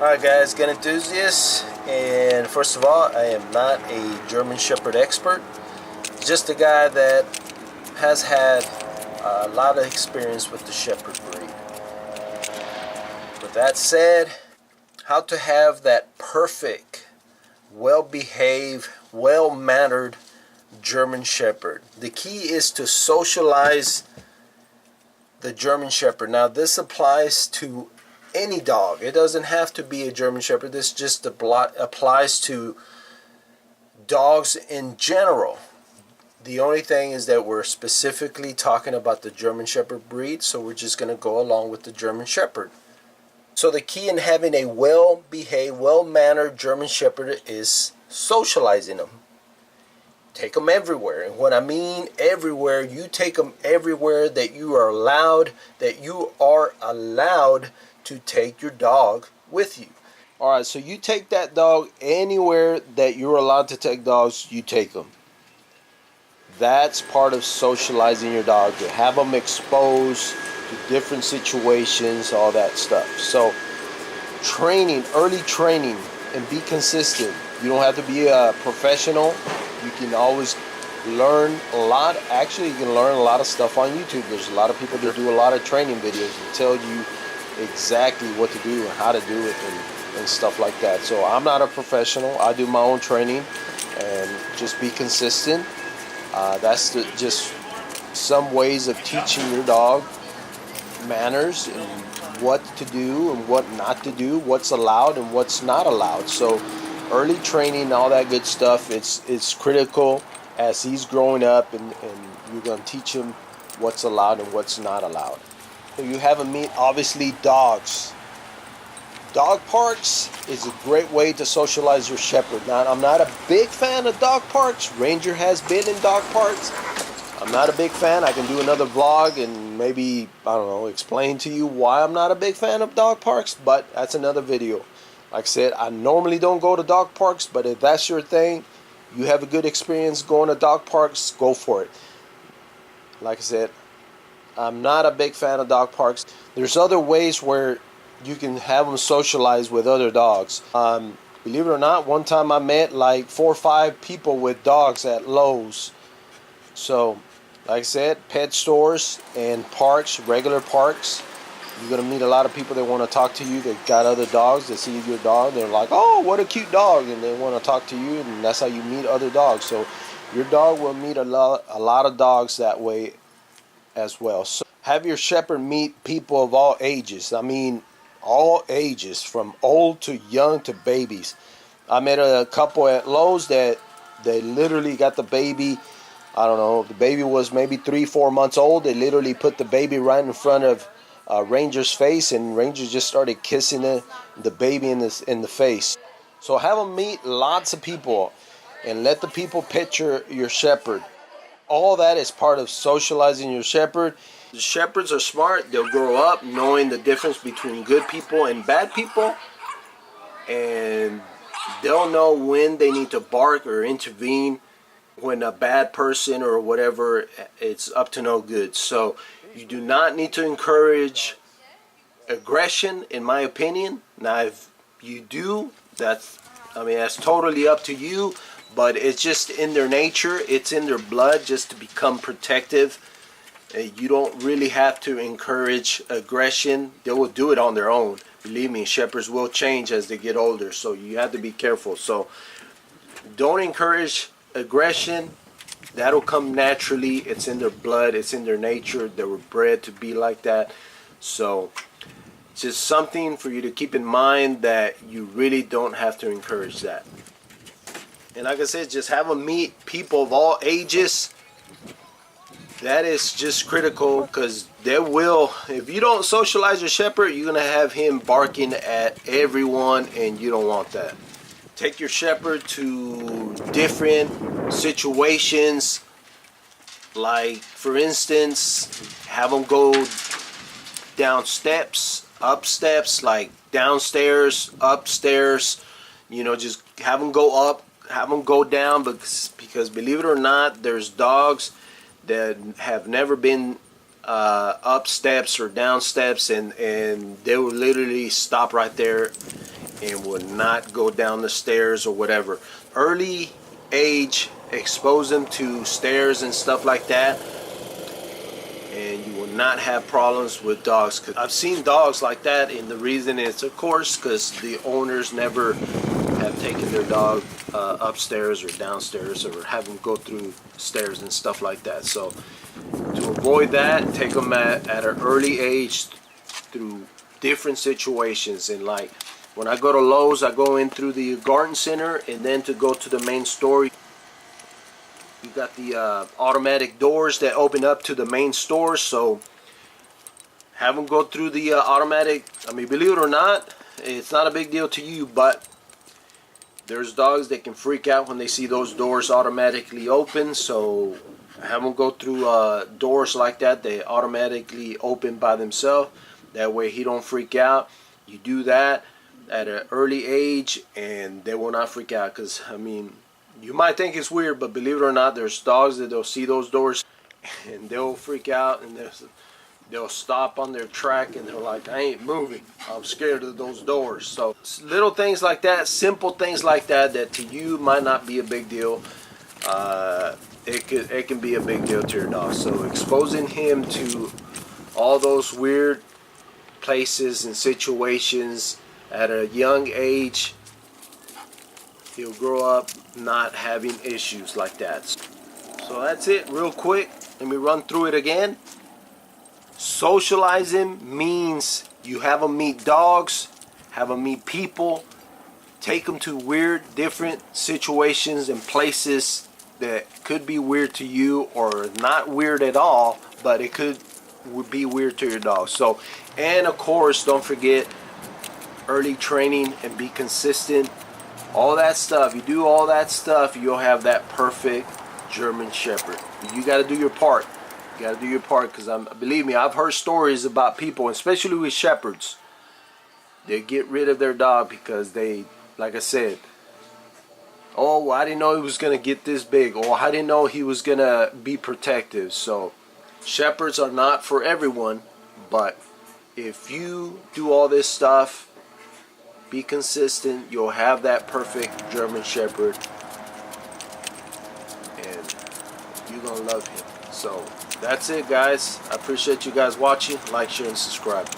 Alright guys, gun enthusiasts, and first of all, I am not a German Shepherd expert, just a guy that has had a lot of experience with the Shepherd breed. With that said, how to have that perfect, well-behaved, well-mannered German Shepherd. The key is to socialize the German Shepherd. Now this applies to any dog. It doesn't have to be a German Shepherd. This just applies to dogs in general. The only thing is that we're specifically talking about the German Shepherd breed, so we're just going to go along with the German Shepherd. So the key in having a well-behaved, well-mannered German Shepherd is socializing them. Take them everywhere. And when I mean everywhere, you take them everywhere that you are allowed, to take your dog with you. Alright, so you take that dog anywhere that you're allowed to take dogs, you take them. That's part of socializing your dog. You have them exposed to different situations, all that stuff. So training, early training, and be consistent. You don't have to be a professional. You can always learn a lot. Actually, you can learn a lot of stuff on YouTube. There's a lot of people that do a lot of training videos and tell you exactly what to do and how to do it and stuff like that. So I'm not a professional. I do my own training and just be consistent. That's just some ways of teaching your dog manners and what to do and what not to do, what's allowed and what's not allowed. So early training, all that good stuff, it's critical as he's growing up, and you're going to teach him what's allowed and what's not allowed. You have him meet, obviously, dogs. Dog parks is a great way to socialize your Shepherd. Now, I'm not a big fan of dog parks. Ranger has been in dog parks. I'm not a big fan. I can do another vlog and maybe, I don't know, explain to you why I'm not a big fan of dog parks, but that's another video. Like I said, I normally don't go to dog parks, but if that's your thing, you have a good experience going to dog parks, go for it. Like I said, I'm not a big fan of dog parks. There's other ways where you can have them socialize with other dogs. Believe it or not, one time I met like 4 or 5 people with dogs at Lowe's. So, like I said, pet stores and parks, regular parks, you're going to meet a lot of people that want to talk to you. They've got other dogs. They see your dog. They're like, oh, what a cute dog. And they want to talk to you. And that's how you meet other dogs. So your dog will meet a lot of dogs that way as well. So have your Shepherd meet people of all ages. I mean, all ages, from old to young to babies. I met a couple at Lowe's that they literally got the baby. I don't know, the baby was maybe 3-4 months old. They literally put the baby right in front of Ranger's face, and Ranger just started kissing the baby in the face. So have them meet lots of people and let the people pet your Shepherd. All that is part of socializing your Shepherd. The Shepherds are smart. They'll grow up knowing the difference between good people and bad people, and they'll know when they need to bark or intervene when a bad person or whatever, it's up to no good. So you do not need to encourage aggression, in my opinion. Now if you do, that's totally up to you, but it's just in their nature, it's in their blood just to become protective. You don't really have to encourage aggression. They will do it on their own. Believe me, Shepherds will change as they get older, so you have to be careful. So don't encourage aggression. That'll come naturally. It's in their blood, it's in their nature. They were bred to be like that. So it's just something for you to keep in mind, that you really don't have to encourage that. And like I said, just have them meet people of all ages. That is just critical, because they will, if you don't socialize your Shepherd, you're going to have him barking at everyone, and you don't want that. Take your Shepherd to different situations, like for instance, have them go down steps, up steps, like downstairs, upstairs, just have them go up, have them go down, because believe it or not, there's dogs that have never been up steps or down steps, and they will literally stop right there and will not go down the stairs or whatever. Early age, expose them to stairs and stuff like that, and you will not have problems with dogs. Cause I've seen dogs like that, and the reason is, of course, because the owners never have taken their dog upstairs or downstairs, or have them go through stairs and stuff like that. So to avoid that, take them at an early age through different situations. And like when I go to Lowe's, I go in through the garden center, and then to go to the main store, you got the automatic doors that open up to the main store. So have them go through the automatic. I mean, believe it or not, it's not a big deal to you, but there's dogs that can freak out when they see those doors automatically open. So have them go through doors like that. They automatically open by themselves. That way he don't freak out. You do that at an early age, and they will not freak out. Because, I mean, you might think it's weird, but believe it or not, there's dogs that they'll see those doors and they'll freak out, and they'll stop on their track, and they're like, I ain't moving, I'm scared of those doors. So little things like that, simple things like that, that to you might not be a big deal, it can be a big deal to your dog. So exposing him to all those weird places and situations at a young age, he'll grow up not having issues like that. So that's it, real quick. Let me run through it again. Socializing means you have them meet dogs, have them meet people, take them to weird, different situations and places that could be weird to you, or not weird at all, but it would be weird to your dog. So, and of course, don't forget early training and be consistent. All that stuff, you do all that stuff, you'll have that perfect German Shepherd. You got to do your part. You got to do your part, because believe me, I've heard stories about people, especially with shepherds, they get rid of their dog because they, like I said, oh, well, I didn't know he was going to get this big, or I didn't know he was going to be protective. So shepherds are not for everyone, but if you do all this stuff, be consistent, you'll have that perfect German Shepherd, and you're gonna love him. So that's it, guys. I appreciate you guys watching. Like, share, and subscribe.